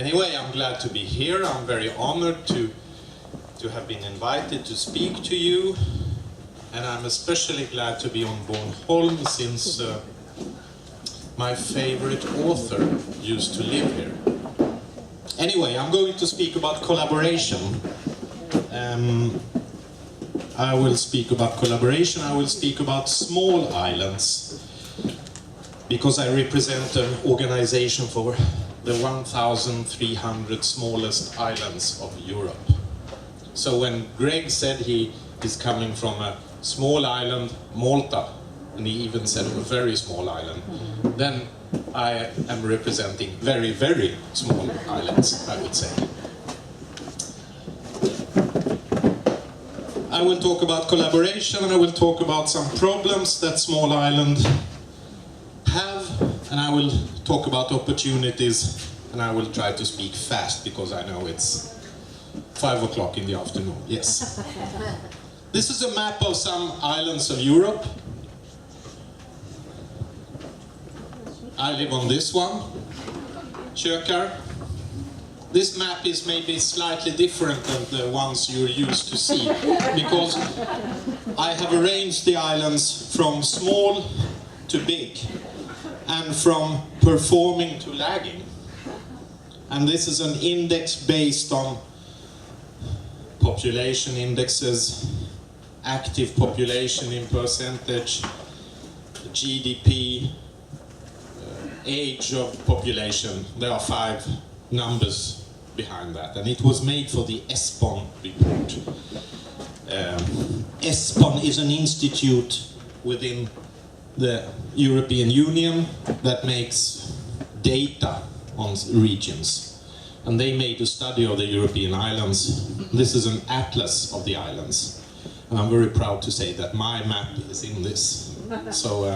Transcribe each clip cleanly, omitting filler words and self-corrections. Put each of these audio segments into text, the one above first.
Anyway, I'm glad to be here. I'm very honored to have been invited to speak to you. And I'm especially glad to be on Bornholm since my favorite author used to live here. Anyway, I'm going to speak about collaboration. I will speak about collaboration. I will speak about small islands, because I represent an organization for the 1,300 smallest islands of Europe. So when Greg said he is coming from a small island, Malta, and he even said a very small island, then I am representing very, very small islands, I would say. I will talk about collaboration, and I will talk about some problems that small islands have, and I will talk about opportunities, and I will try to speak fast because I know it's 5 o'clock in the afternoon. Yes. This is a map of some islands of Europe. I live on this one, Kökar. This map is maybe slightly different than the ones you're used to see, because I have arranged the islands from small to big, and from performing to lagging. And this is an index based on population indexes, active population in percentage, GDP, age of population. There are 5 numbers behind that, and it was made for the ESPON report. ESPON is an institute within the European Union that makes data on regions, and they made a study of the European islands. This is an atlas of the islands, and I'm very proud to say that my map is in this. So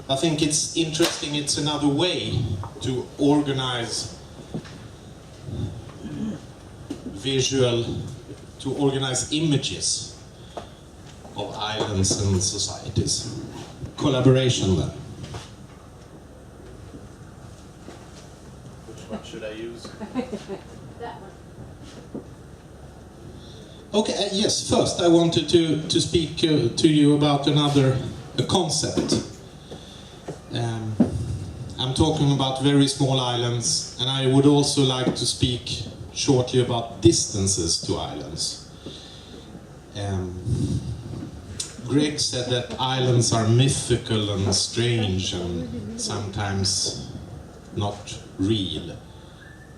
I think it's interesting. It's another way to organize to organize images of islands and societies. Collaboration then. Which one should I use? That one. Okay, yes, first I wanted to speak to you about a concept. I'm talking about very small islands, and I would also like to speak shortly about distances to islands. Greg said that islands are mythical and strange and sometimes not real.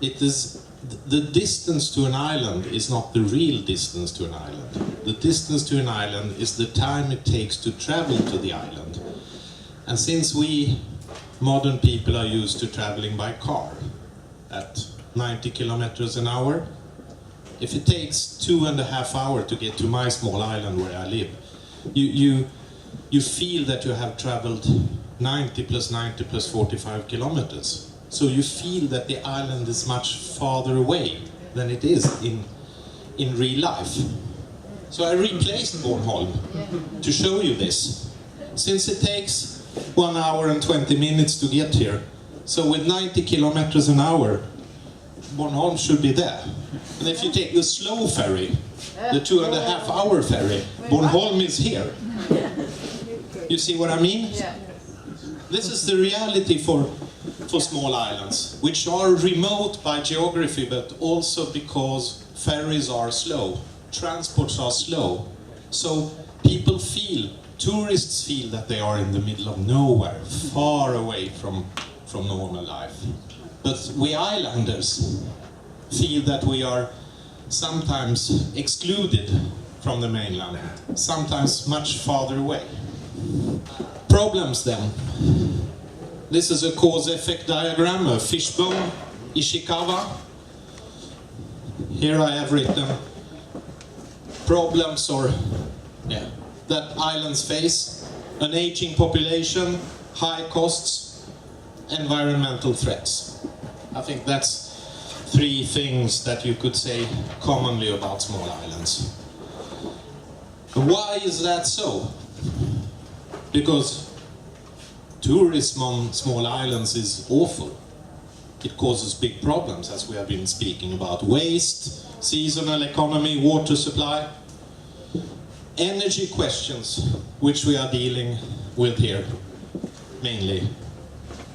It is the distance to an island is not the real distance to an island. The distance to an island is the time it takes to travel to the island. And since we modern people are used to traveling by car at 90 kilometers an hour, if it takes 2.5 hours to get to my small island where I live, you feel that you have traveled 90 plus 90 plus 45 kilometers. So you feel that the island is much farther away than it is in real life. So I replaced Bornholm to show you this. Since it takes 1 hour and 20 minutes to get here, so with 90 kilometers an hour, Bornholm should be there. And if you take the slow ferry, the 2.5 hour ferry, Bornholm is here. You see what I mean? This is the reality for small islands, which are remote by geography, but also because ferries are slow, transports are slow. So people tourists feel that they are in the middle of nowhere, far away from normal life. But we islanders feel that we are sometimes excluded from the mainland, sometimes much farther away. Problems then. This is a cause-effect diagram, a fishbone, Ishikawa. Here I have written problems that islands face: an aging population, high costs, environmental threats. I think that's 3 things that you could say commonly about small islands. Why is that so? Because tourism on small islands is awful. it causes big problems, as we have been speaking about. Waste, seasonal economy, water supply. Energy questions, which we are dealing with here, mainly.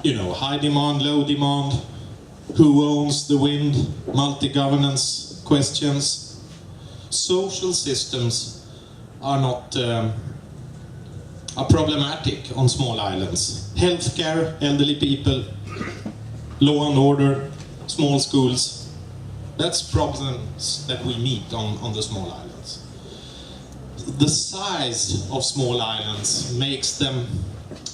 You know, high demand, low demand, who owns the wind, multi-governance questions. Social systems are not are problematic on small islands. Healthcare, elderly people, law and order, small schools. That's problems that we meet on the small islands. The size of small islands makes them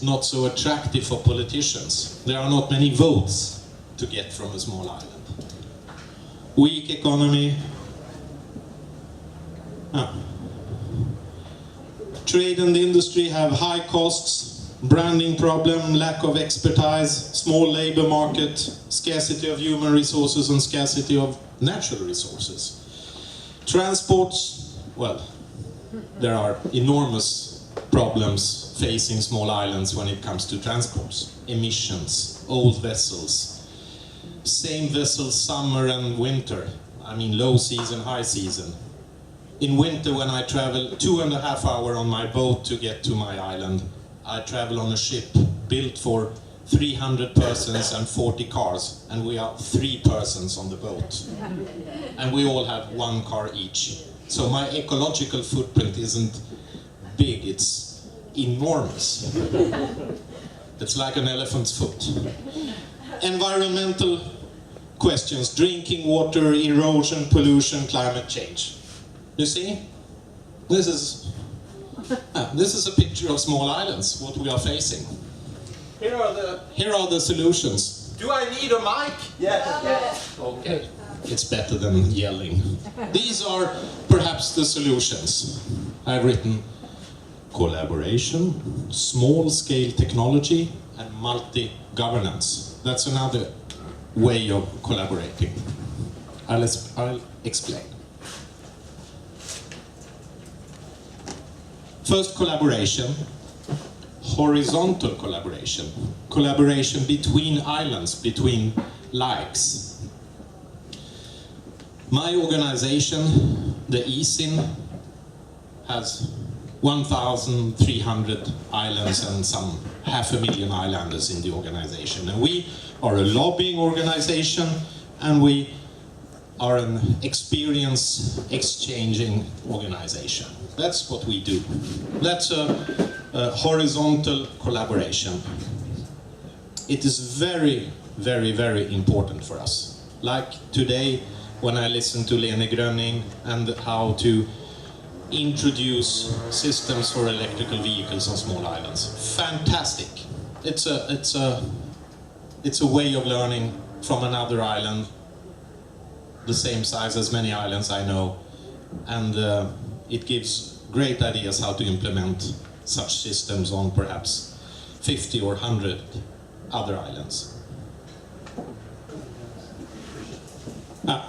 not so attractive for politicians. There are not many votes to get from a small island. Weak economy. Trade and industry have high costs, branding problem, lack of expertise, small labor market, scarcity of human resources and scarcity of natural resources. Transports, well, there are enormous problems facing small islands when it comes to transports. Emissions, old vessels, same vessels summer and winter. I mean low season, high season. In winter, when I travel 2.5 hours on my boat to get to my island, I travel on a ship built for 300 persons and 40 cars, and we are 3 persons on the boat. And we all have 1 car each. So my ecological footprint isn't big, it's enormous. It's like an elephant's foot. Environmental questions, drinking water, erosion, pollution, climate change. You see, this is a picture of small islands, what we are facing. Here are the solutions. Do I need a mic? Yes. Okay, it's better than yelling. These are perhaps the solutions. I've written collaboration, small-scale technology, and multi-governance. That's another way of collaborating. I'll explain. First, collaboration. Horizontal collaboration. Collaboration between islands, between likes. My organization, the ESIN, has 1,300 islands and some 500,000 islanders in the organization. And we are a lobbying organization, and we are an experience exchanging organization. That's what we do. That's a horizontal collaboration. It is very, very, very important for us. Like today, when I listen to Lene Gröning and how to introduce systems for electrical vehicles on small islands. Fantastic. It's a way of learning from another island, the same size as many islands I know, and it gives great ideas how to implement such systems on perhaps 50 or 100 other islands.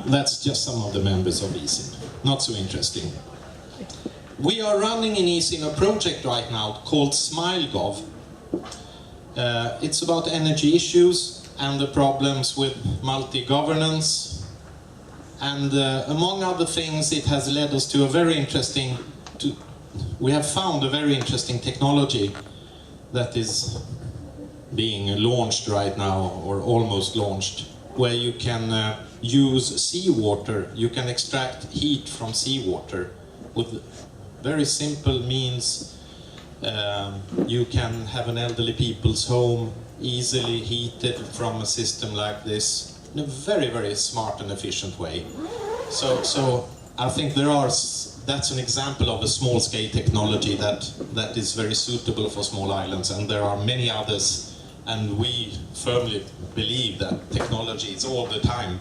That's just some of the members of ESIN. Not so interesting. We are running in ESIN a project right now called SmileGov. It's about energy issues and the problems with multi-governance. And among other things, it has led us to a very interesting, we have found a very interesting technology that is being launched right now, or almost launched, where you can use seawater, you can extract heat from seawater with very simple means. You can have an elderly people's home easily heated from a system like this in a very, very smart and efficient way. So I think that's an example of a small-scale technology that is very suitable for small islands, and there are many others. And we firmly believe that technology is all the time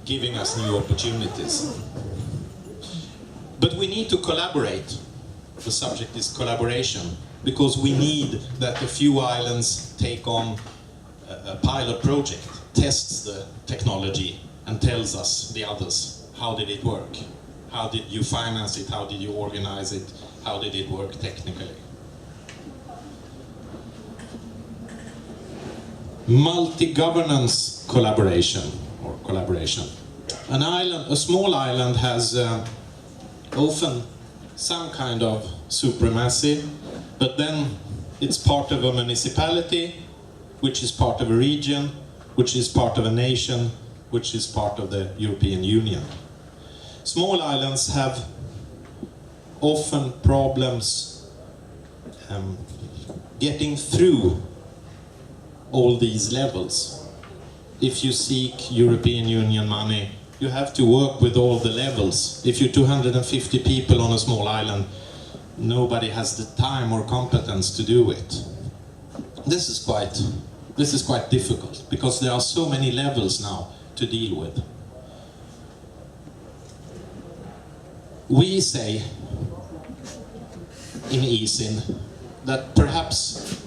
giving us new opportunities. But we need to collaborate. The subject is collaboration, because we need that a few islands take on a pilot project, tests the technology and tells us, the others, how did it work? How did you finance it? How did you organize it? How did it work technically? multi-governance collaboration or collaboration. An island, a small island, has often some kind of supremacy, but then it's part of a municipality, which is part of a region, which is part of a nation, which is part of the European Union. Small islands have often problems getting through all these levels. If you seek European Union money, you have to work with all the levels. If you're 250 people on a small island, nobody has the time or competence to do it. This is quite difficult because there are so many levels now to deal with. We say in ESIN that perhaps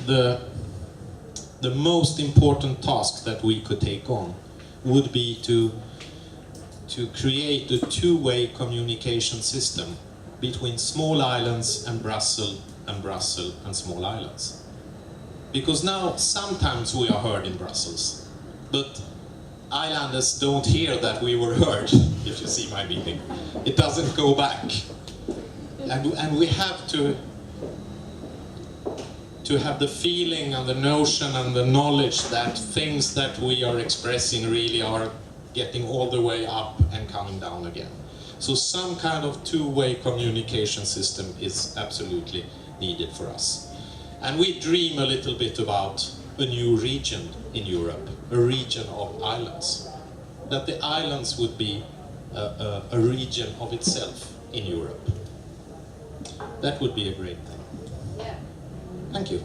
the most important task that we could take on would be to create a two-way communication system between small islands and Brussels and small islands. Because now sometimes we are heard in Brussels, but islanders don't hear that we were heard, if you see my meaning. It doesn't go back. And we have to have the feeling and the notion and the knowledge that things that we are expressing really are getting all the way up and coming down again. So some kind of two-way communication system is absolutely needed for us. And we dream a little bit about a new region in Europe, a region of islands. That the islands would be a region of itself in Europe. That would be a great thing. Yeah. Thank you.